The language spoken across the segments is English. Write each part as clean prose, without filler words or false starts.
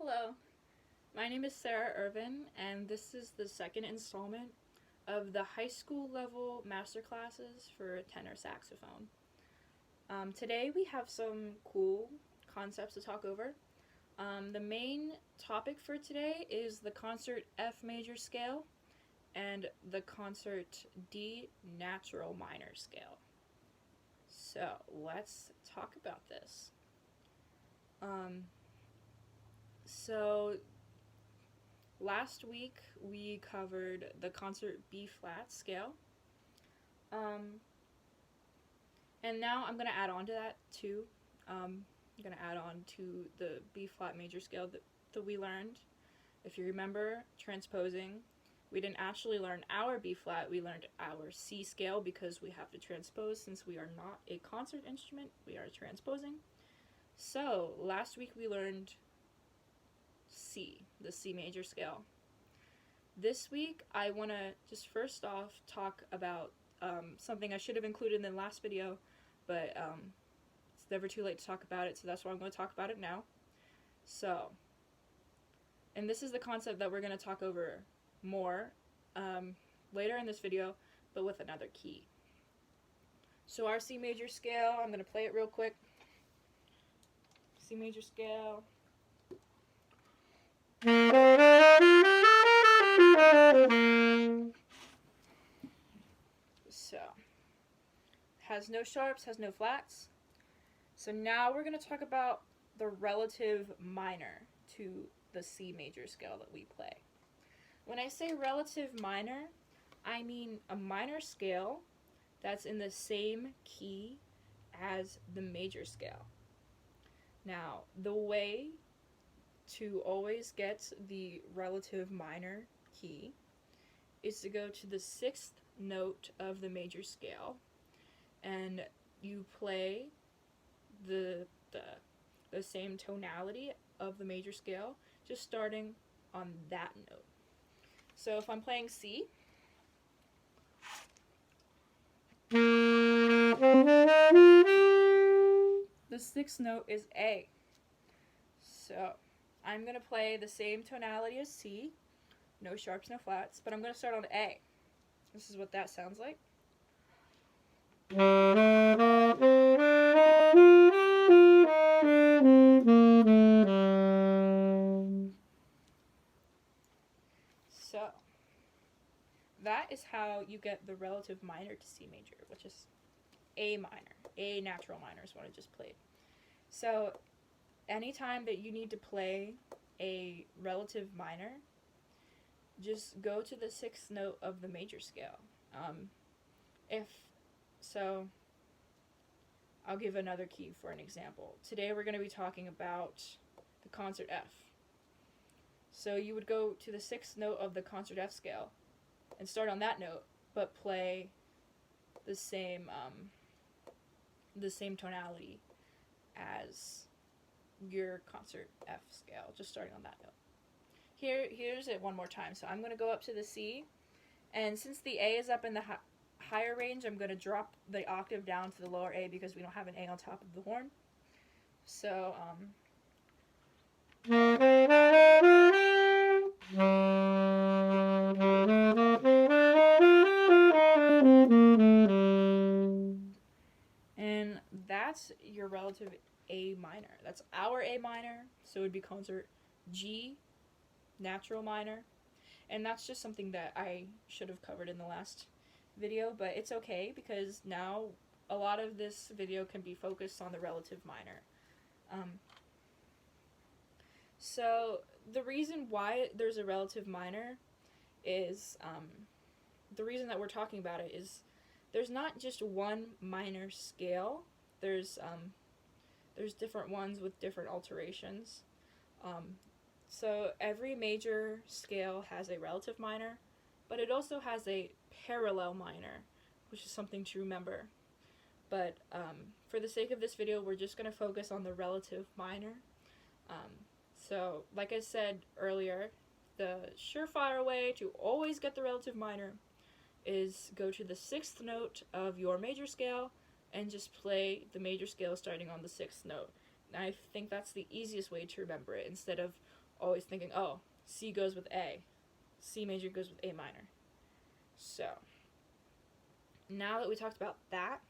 Hello, my name is Sarah Irvin, and this is the second installment of the high school level masterclasses for tenor saxophone. Today we have some cool concepts to talk over. The main topic for today is the concert F major scale and the concert D natural minor scale. So let's talk about this. So last week we covered the concert B flat scale. And now I'm going to add on to that too. I'm going to add on to the B flat major scale that we learned. If you remember transposing, we didn't actually learn our B flat, we learned our C scale because we have to transpose since we are not a concert instrument, we are transposing. So last week we learned C, the C major scale. This week I want to just first off talk about something I should have included in the last video, but it's never too late to talk about it, so that's why I'm going to talk about it now. So, and this is the concept that we're going to talk over more later in this video, but with another key. So our C major scale, I'm going to play it real quick. C major scale. So, has no sharps, has no flats. So now we're going to talk about the relative minor to the C major scale that we play. When I say relative minor, I mean a minor scale that's in the same key as the major scale. Now, the way to always get the relative minor key is to go to the sixth note of the major scale, and you play the same tonality of the major scale, just starting on that note. So if I'm playing C, the sixth note is A. So I'm going to play the same tonality as C, no sharps, no flats, but I'm going to start on A. This is what that sounds like. So that is how you get the relative minor to C major, which is A minor. A natural minor is what I just played. So anytime that you need to play a relative minor, just go to the sixth note of the major scale. I'll give another key for an example. Today we're going to be talking about the concert F. So you would go to the sixth note of the concert F scale and start on that note, but play the same tonality as your concert F scale, just starting on that note. Here's it one more time. So I'm going to go up to the C, and since the A is up in the higher range, I'm going to drop the octave down to the lower A because we don't have an A on top of the horn. So, and that's your relative A minor. That's our A minor, so it would be concert G, natural minor, and that's just something that I should have covered in the last video, but it's okay because now a lot of this video can be focused on the relative minor. So the reason why there's a relative minor is, the reason that we're talking about it is there's not just one minor scale. There's different ones with different alterations. So every major scale has a relative minor, but it also has a parallel minor, which is something to remember. But for the sake of this video, we're just going to focus on the relative minor. So like I said earlier, the surefire way to always get the relative minor is go to the sixth note of your major scale and just play the major scale starting on the sixth note. And I think that's the easiest way to remember it, instead of always thinking, oh, C goes with A, C major goes with A minor. So, now that we talked about that,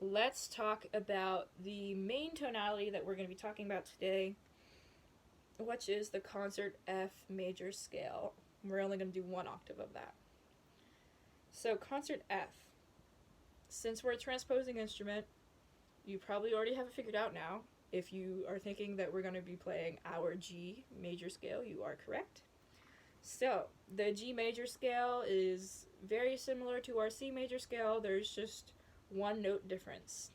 let's talk about the main tonality that we're going to be talking about today, which is the concert F major scale. We're only going to do one octave of that. So, concert F. Since we're a transposing instrument, you probably already have it figured out now. If you are thinking that we're going to be playing our G major scale, you are correct. So, the G major scale is very similar to our C major scale. There's just one note difference.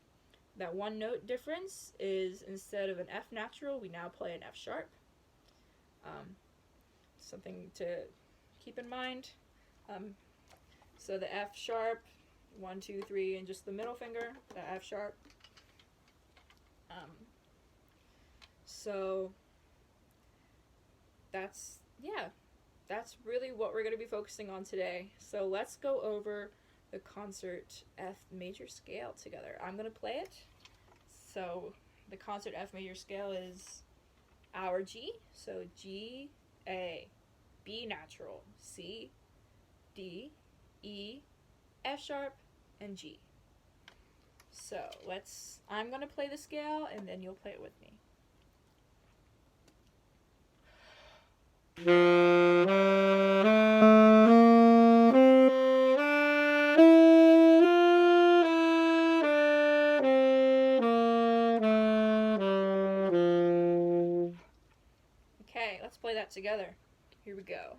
That one note difference is, instead of an F natural, we now play an F sharp. Something to keep in mind. So the F sharp, 1, 2, 3, and just the middle finger, the F sharp. So that's really what we're going to be focusing on today. So let's go over the concert F major scale together. I'm going to play it. So the concert F major scale is our G. So G, A, B natural, C, D, E, F sharp, and G. So I'm going to play the scale and then you'll play it with me. Okay, let's play that together. Here we go.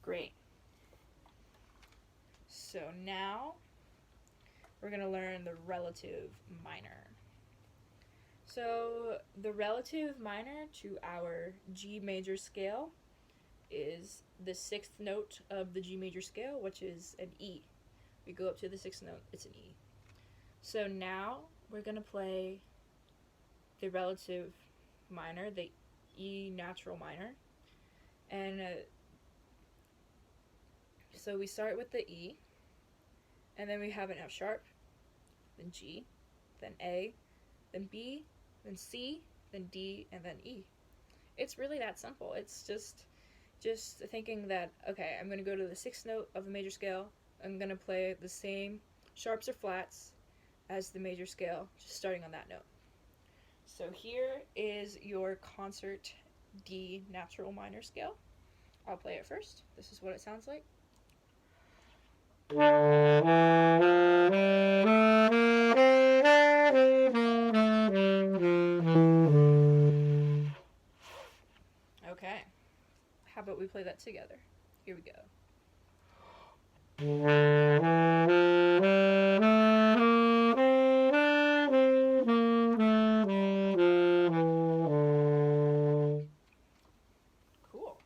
Great. So now we're going to learn the relative minor. So the relative minor to our G major scale is the 6th note of the G major scale, which is an E. We go up to the 6th note, it's an E. So now we're going to play the relative minor, the E natural minor. And so we start with the E, and then we have an F sharp, then G, then A, then B, then C, then D, and then E. It's really that simple. It's just thinking that, okay, I'm going to go to the 6th note of the major scale. I'm going to play the same sharps or flats as the major scale, just starting on that note. So here is your concert D natural minor scale. I'll play it first. This is what it sounds like. Okay, how about we play that together? Here we go. Cool.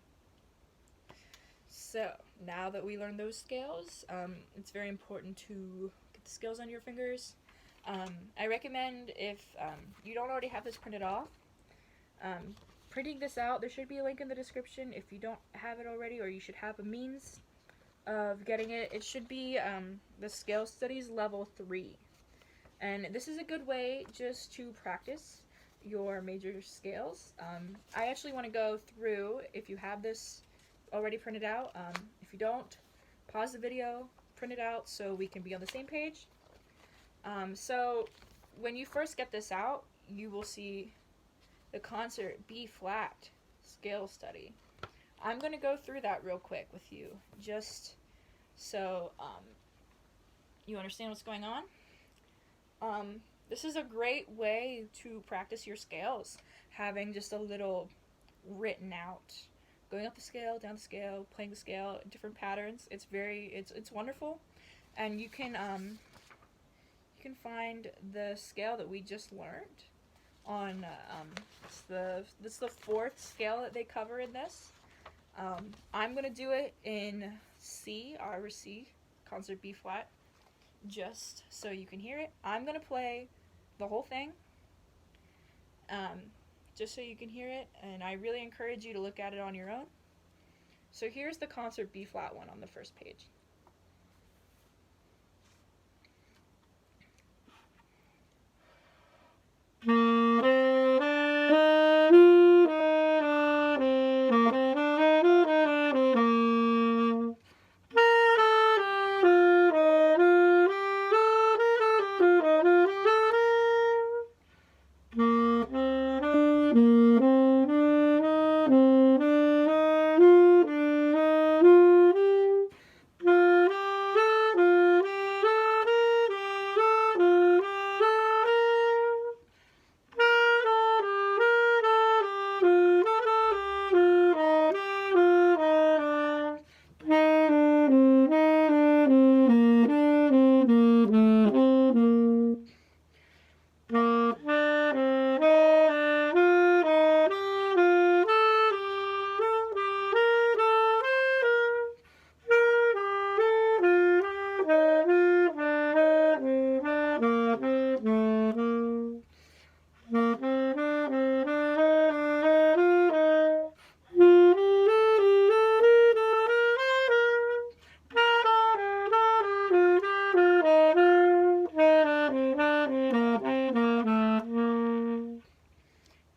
So, now that we learned those scales, it's very important to get the scales on your fingers. I recommend, if you don't already have this printed off, printing this out. There should be a link in the description if you don't have it already, or you should have a means of getting it. It should be the Scale Studies Level 3. And this is a good way just to practice your major scales. I actually want to go through, if you have this already printed out. If you don't, pause the video, print it out so we can be on the same page. So when you first get this out, you will see the concert B flat scale study. I'm going to go through that real quick with you, just so you understand what's going on. This is a great way to practice your scales, having just a little written out, going up the scale, down the scale, playing the scale, different patterns. It's wonderful, and you can find the scale that we just learned on this is the 4th scale that they cover in this. I'm gonna do it in C, R C, concert B flat, just so you can hear it. I'm gonna play the whole thing. just so you can hear it, and I really encourage you to look at it on your own. So here's the concert B flat one on the first page.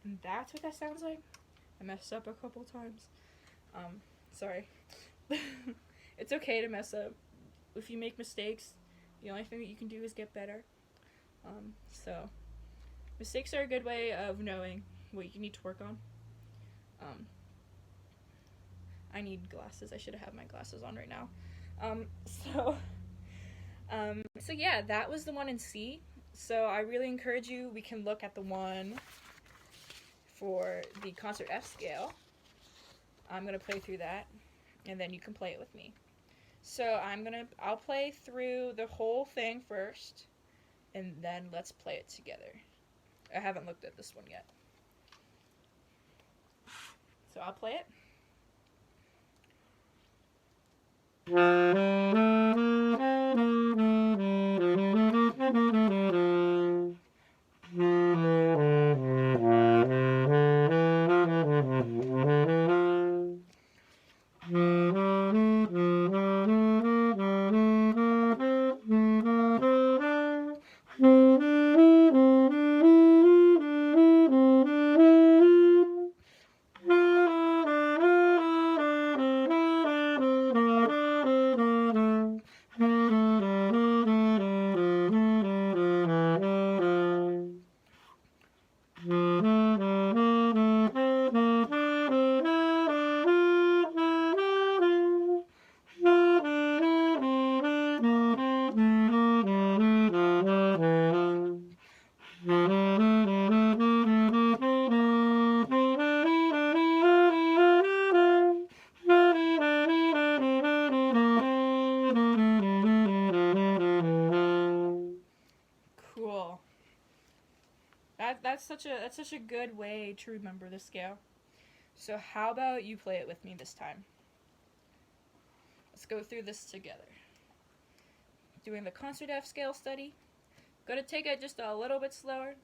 And that's what that sounds like. I messed up a couple times. Sorry. It's okay to mess up. If you make mistakes, the only thing that you can do is get better. So, mistakes are a good way of knowing what you need to work on. I need glasses. I should have my glasses on right now. So yeah, that was the one in C. So I really encourage you, we can look at the one for the concert F scale. I'm going to play through that, and then you can play it with me. So I'll play through the whole thing first, and then let's play it together. I haven't looked at this one yet. So I'll play it. Cool. That's such a good way to remember the scale. So how about you play it with me this time? Let's go through this together. Doing the concert F scale study. Gonna take it just a little bit slower.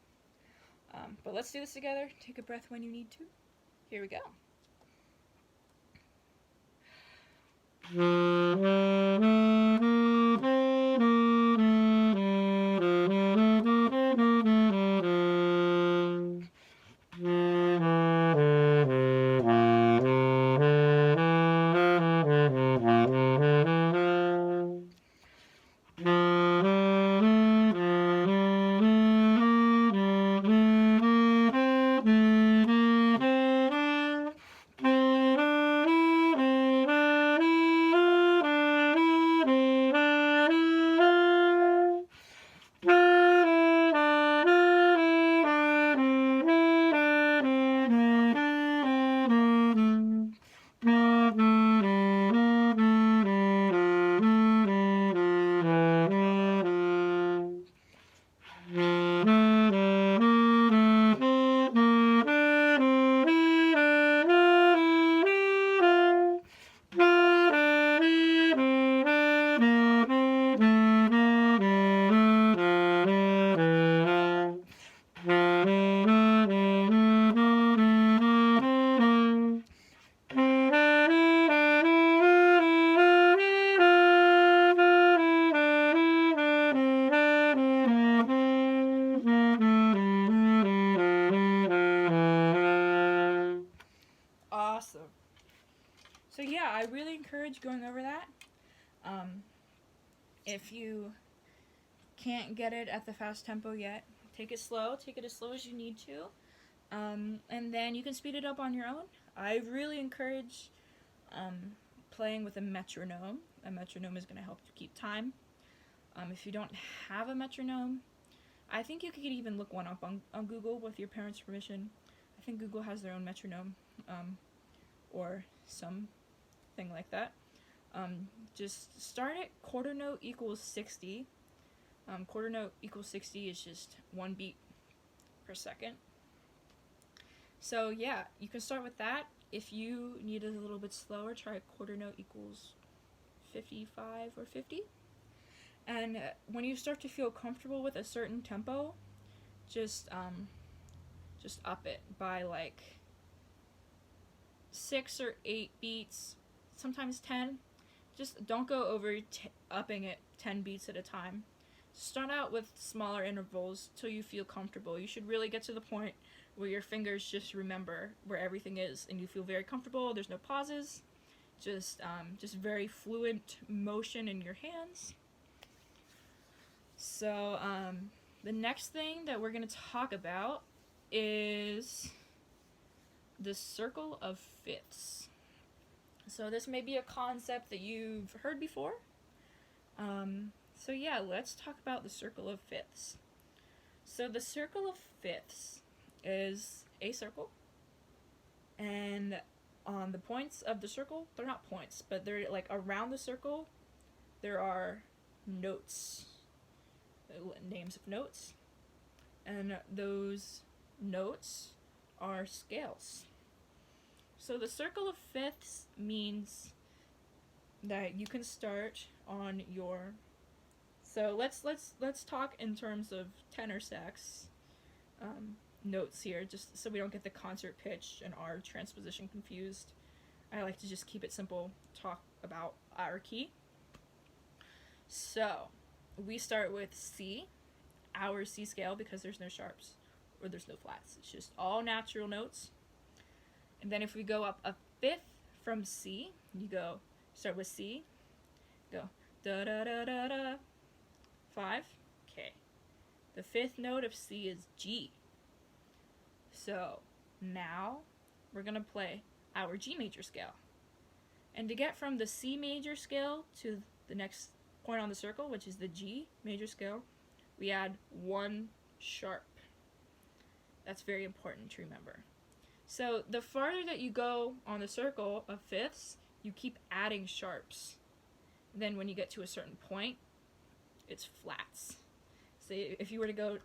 But let's do this together. Take a breath when you need to. Here we go. I really encourage going over that. If you can't get it at the fast tempo yet, take it slow. Take it as slow as you need to. And then you can speed it up on your own. I really encourage playing with a metronome. A metronome is going to help you keep time. If you don't have a metronome, I think you could even look one up on Google with your parents' permission. I think Google has their own metronome, or something like that. Just start at quarter note equals 60. Quarter note equals 60 is just 1 beat per second. So yeah, you can start with that. If you need it a little bit slower, try quarter note equals 55 or 50. And when you start to feel comfortable with a certain tempo, just up it by like 6 or 8 beats, sometimes 10. Just don't go over upping it 10 beats at a time. Start out with smaller intervals till you feel comfortable. You should really get to the point where your fingers just remember where everything is and you feel very comfortable. There's no pauses, just very fluid motion in your hands. So the next thing that we're going to talk about is the circle of fifths. So this may be a concept that you've heard before. So yeah, let's talk about the circle of fifths. So the circle of fifths is a circle, and on the points of the circle, they're not points, but they're like around the circle, there are notes, names of notes, and those notes are scales. So the circle of fifths means that you can start on your, so let's talk in terms of tenor sax notes here, just so we don't get the concert pitch and our transposition confused. I like to just keep it simple, talk about our key. So we start with C, our C scale, because there's no sharps or there's no flats. It's just all natural notes. And then if we go up a fifth from C, you go start with C, go da da da da da, 5, okay. The fifth note of C is G. So now we're gonna play our G major scale. And to get from the C major scale to the next point on the circle, which is the G major scale, we add 1 sharp. That's very important to remember. So the farther that you go on the circle of fifths, you keep adding sharps. Then when you get to a certain point, it's flats. So if you were to go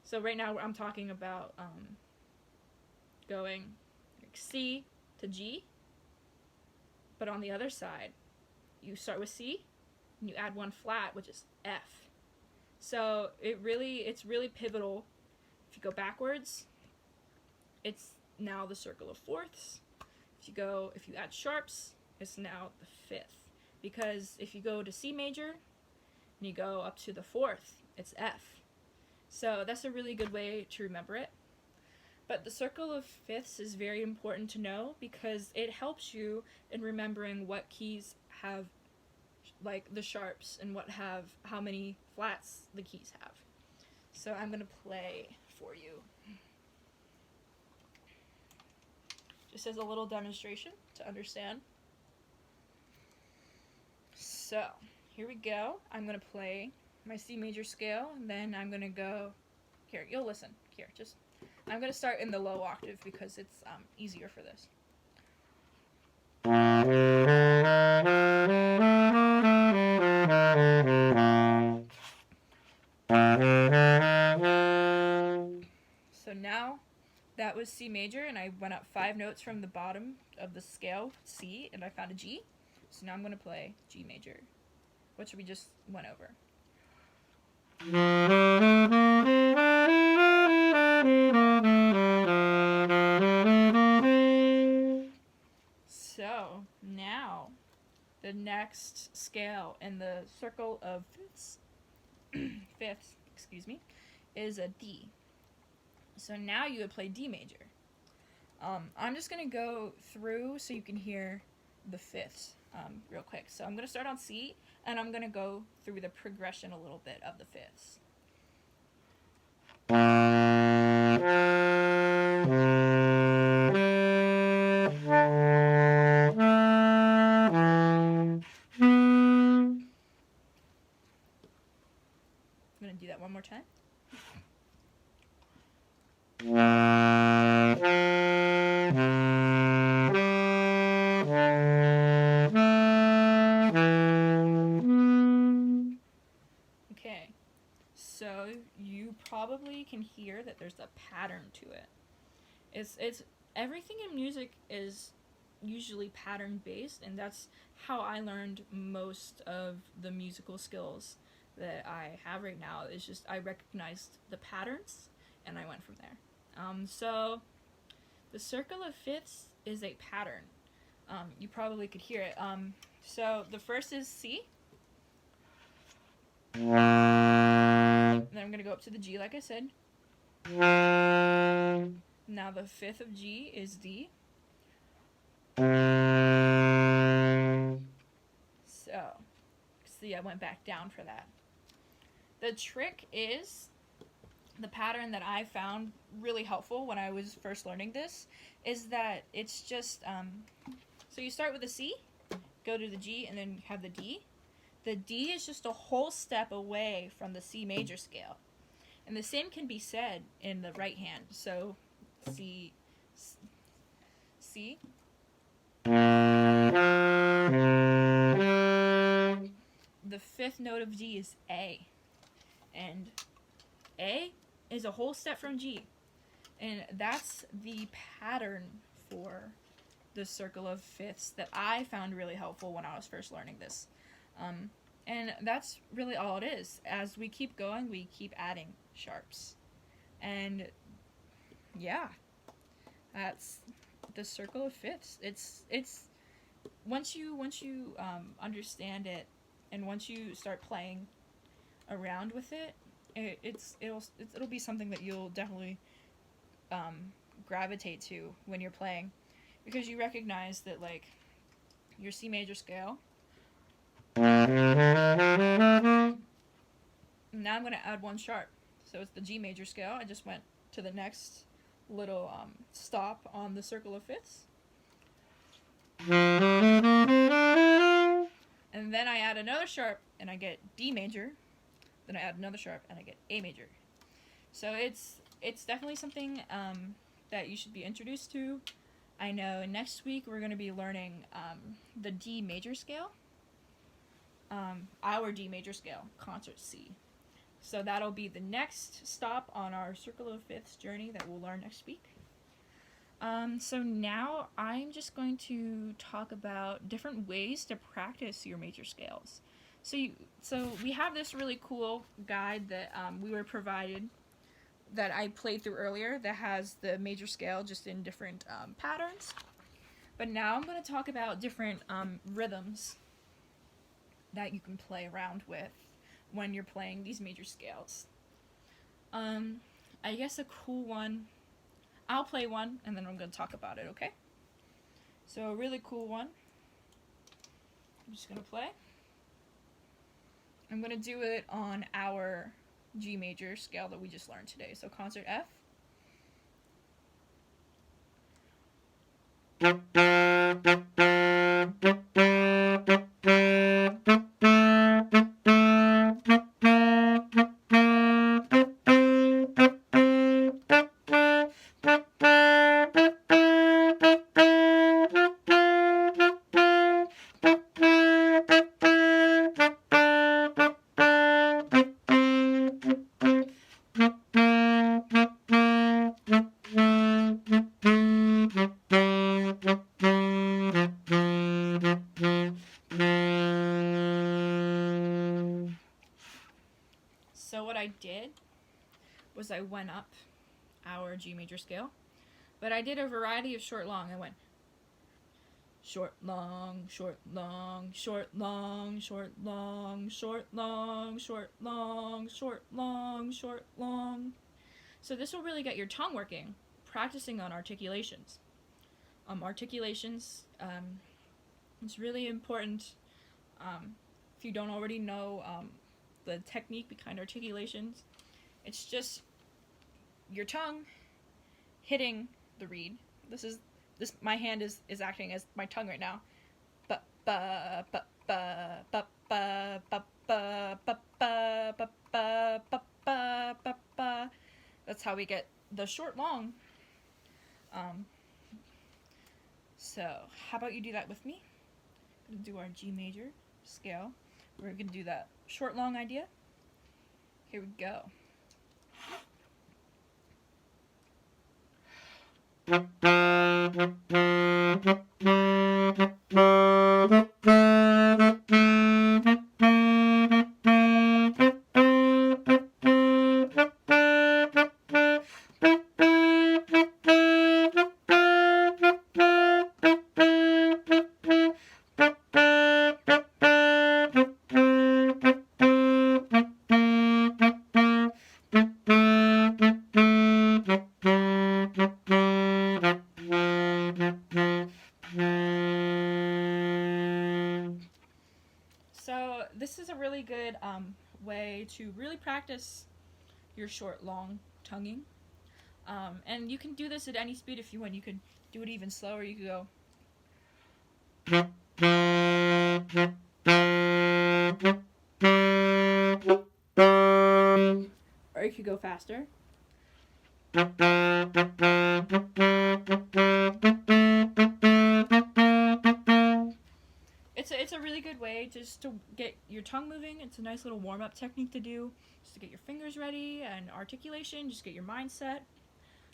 so right now I'm talking about going like C to G, but on the other side, you start with C, and you add 1 flat, which is F. So it's really pivotal. If you go backwards, it's now the circle of fourths. If you add sharps, it's now the fifth. Because if you go to C major, and you go up to the fourth, it's F. So that's a really good way to remember it. But the circle of fifths is very important to know because it helps you in remembering what keys have like the sharps and how many flats the keys have. So I'm going to play for you. Just as a little demonstration to understand. So here we go. I'm going to play my C major scale, and then I'm going to go, here, you'll listen. Here, I'm going to start in the low octave because it's easier for this. So now that was C major, and I went up 5 notes from the bottom of the scale, C, and I found a G. So now I'm going to play G major, which we just went over. So now the next scale in the circle of fifths, is a D. So now you would play D major. I'm just going to go through so you can hear the fifths real quick. So I'm going to start on C, and I'm going to go through the progression a little bit of the fifths. I'm going to do that one more time. Okay, so you probably can hear that there's a pattern to it. It's everything in music is usually pattern based, and that's how I learned most of the musical skills that I have right now. Is just I recognized the patterns and I went from there. So the circle of fifths is a pattern. You probably could hear it. So the first is C. Then I'm gonna go up to the G, like I said. Now the fifth of G is D. So, see, I went back down for that. The trick is the pattern that I found really helpful when I was first learning this is that it's just so you start with the C, go to the G, and then have the D. The D is just a whole step away from the C major scale. And the same can be said in the right hand. So C. The fifth note of G is A. And A is a whole step from G. And that's the pattern for the circle of fifths that I found really helpful when I was first learning this. And that's really all it is. As we keep going, we keep adding sharps. And yeah, that's the circle of fifths. It's once you understand it, and once you start playing around with it, it'll be something that you'll definitely gravitate to when you're playing, because you recognize that, like, your C major scale. Now I'm going to add one sharp. So it's the G major scale. I just went to the next little stop on the circle of fifths. And then I add another sharp and I get D major. Then I add another sharp and I get A major. So it's definitely something that you should be introduced to. I know next week we're going to be learning the D major scale. Our D major scale, concert C. So that'll be the next stop on our circle of fifths journey that we'll learn next week. So now I'm just going to talk about different ways to practice your major scales. So we have this really cool guide that we were provided that I played through earlier that has the major scale just in different patterns. But now I'm going to talk about different rhythms that you can play around with when you're playing these major scales. I guess a cool one, I'll play one and then I'm going to talk about it, okay? So a really cool one, I'm just going to play. I'm going to do it on our G major scale that we just learned today. So concert F. So what I did was I went up our G major scale, but I did a variety of short long. I went short long, short long, short long, short long, short long, short long, short long, short long. So this will really get your tongue working, practicing on articulations. articulations. It's really important. If you don't already know the technique behind articulations, it's just your tongue hitting the reed. This my hand is acting as my tongue right now. Ba ba ba ba ba ba ba ba ba ba ba ba ba ba ba. That's how we get the short long. So how about you do that with me? We're gonna do our G major scale. We're gonna do that short long idea. Here we go. So this is a really good way to really practice your short long tonguing. And you can do this at any speed if you want. You could do it even slower. You could go. Or you could go faster. It's a really good way just to get your tongue moving. It's a nice little warm-up technique to do, just to get your fingers ready and articulation, just get your mind set.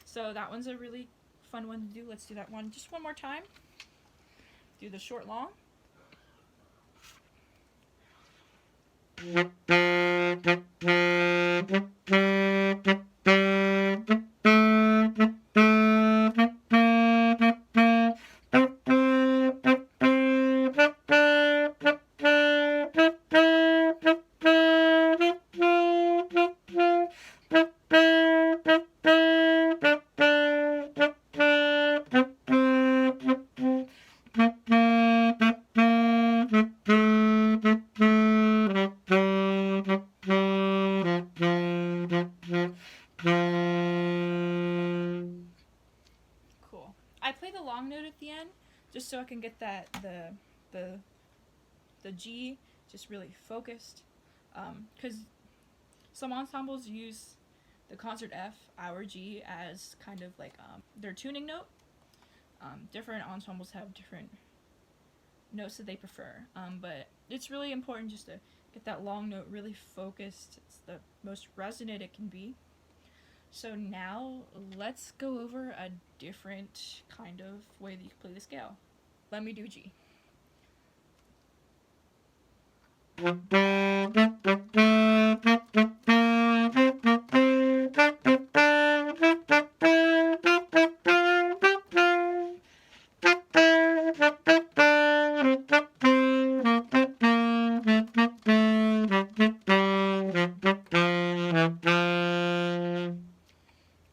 So that one's a really fun one to do. Let's do that one just one more time. Do the short long. Cool. I play the long note at the end just so I can get that the G just really focused. Because some ensembles use the concert F, our G, as kind of like their tuning note. Different ensembles have different notes that they prefer. But it's really important just to get that long note really focused. It's the most resonant it can be. So now let's go over a different kind of way that you can play the scale. Let me do G.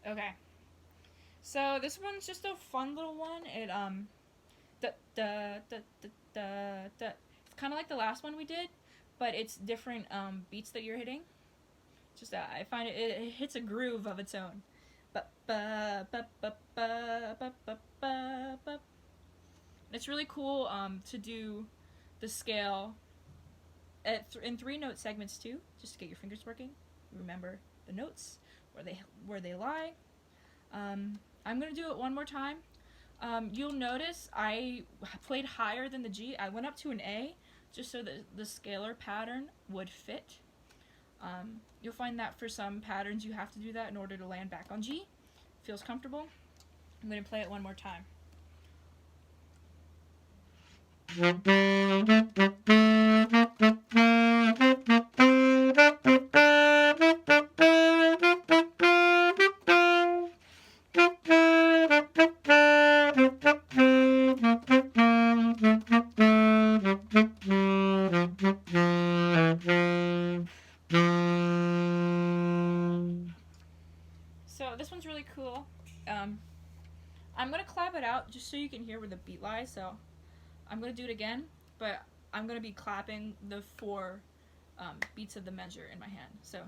Okay. So this one's just a fun little one. It da da da da da da. It's kind of like the last one we did, but it's different beats that you're hitting. Just I find it hits a groove of its own. Ba ba ba ba ba ba ba ba ba. It's really cool to do the scale in 3-note segments too, just to get your fingers working. Remember the notes where they lie. I'm gonna do it one more time. You'll notice I played higher than the G. I went up to an A just so that the scalar pattern would fit. You'll find that for some patterns you have to do that in order to land back on G. Feels comfortable. I'm going to play it one more time. So this one's really cool. I'm going to clap it out just so you can hear where the beat lies. So I'm going to do it again, but I'm going to be clapping the 4 beats of the measure in my hand. So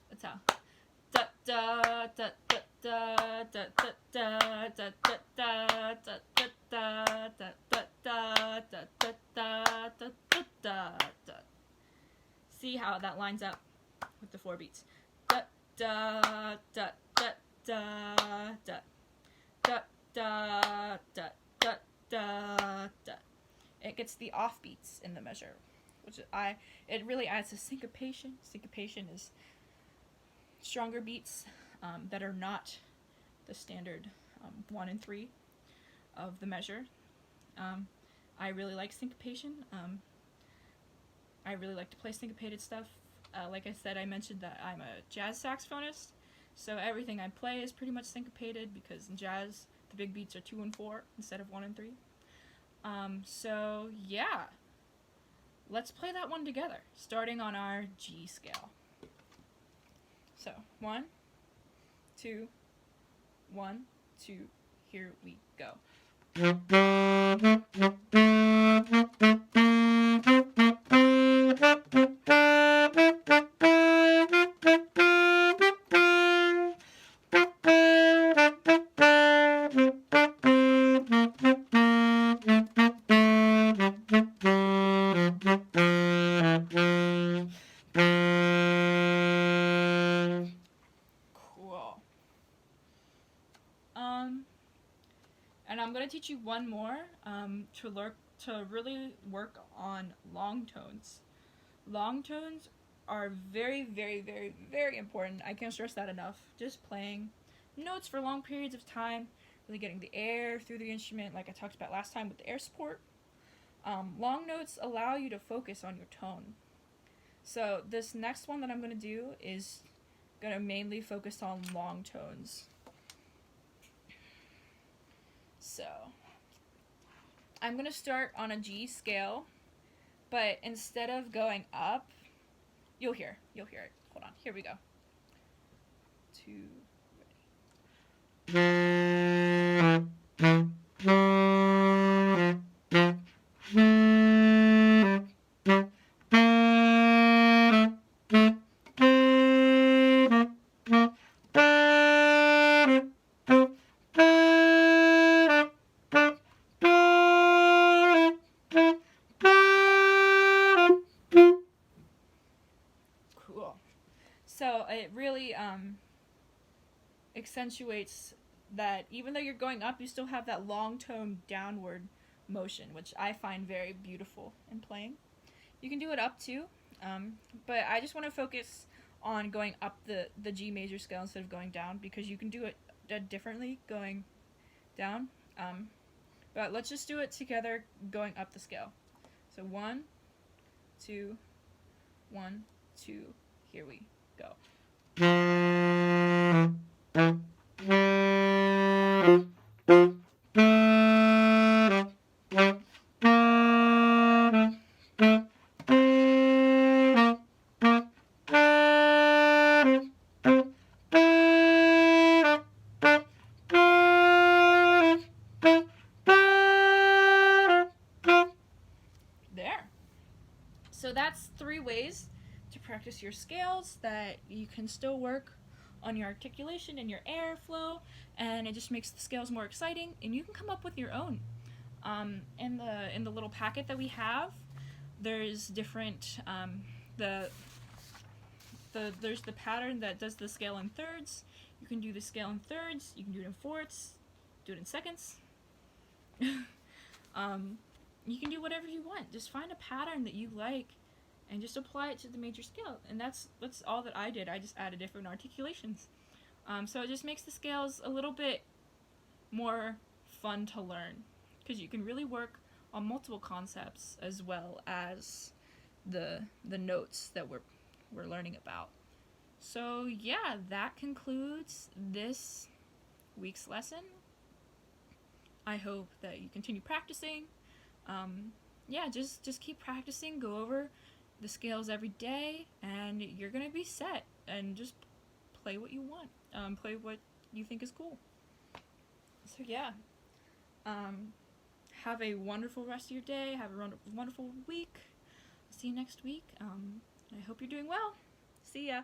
that's how. Da da da da da da da da da da da da da da da da da da da da. See how that lines up with the 4 beats. Da da da da da da da da da da da da. It gets the offbeats in the measure, which it really adds to syncopation. Syncopation is stronger beats that are not the standard 1 and 3 of the measure. I really like syncopation. I really like to play syncopated stuff. Like I said, I mentioned that I'm a jazz saxophonist, so everything I play is pretty much syncopated because in jazz the big beats are 2 and 4 instead of 1 and 3. So yeah, let's play that one together, starting on our G scale. So 1, 2, 1, 2, here we go. Cool. And I'm gonna teach you one more to really work on long tones. Long tones are very, very, very, very important. I can't stress that enough. Just playing notes for long periods of time, really getting the air through the instrument, like I talked about last time with the air support. Long notes allow you to focus on your tone. So this next one that I'm gonna do is gonna mainly focus on long tones. So I'm gonna start on a G scale, but instead of going up, you'll hear it. Hold on, here we go. 2, Cool. So it really accentuates that even though you're going up, you still have that long tone downward motion, which I find very beautiful in playing. You can do it up too, but I just want to focus on going up the G major scale instead of going down, because you can do it differently going down. But let's just do it together going up the scale. So 1, 2, 1, 2, here we go. There. So that's 3 ways to practice your scales that you can still work on your articulation and your airflow, and it just makes the scales more exciting, and you can come up with your own. In the little packet that we have, there's different there's the pattern that does the scale in thirds. You can do the scale in thirds, you can do it in fourths, do it in seconds. You can do whatever you want. Just find a pattern that you like and just apply it to the major scale. And that's all that I did. I just added different articulations. So it just makes the scales a little bit more fun to learn, because you can really work on multiple concepts as well as the notes that we're learning about. So yeah, that concludes this week's lesson. I hope that you continue practicing. Yeah, just keep practicing. Go over the scales every day, and you're gonna be set. And just play what you want. Play what you think is cool. So yeah, have a wonderful rest of your day. Have a wonderful week. See you next week. I hope you're doing well. See ya.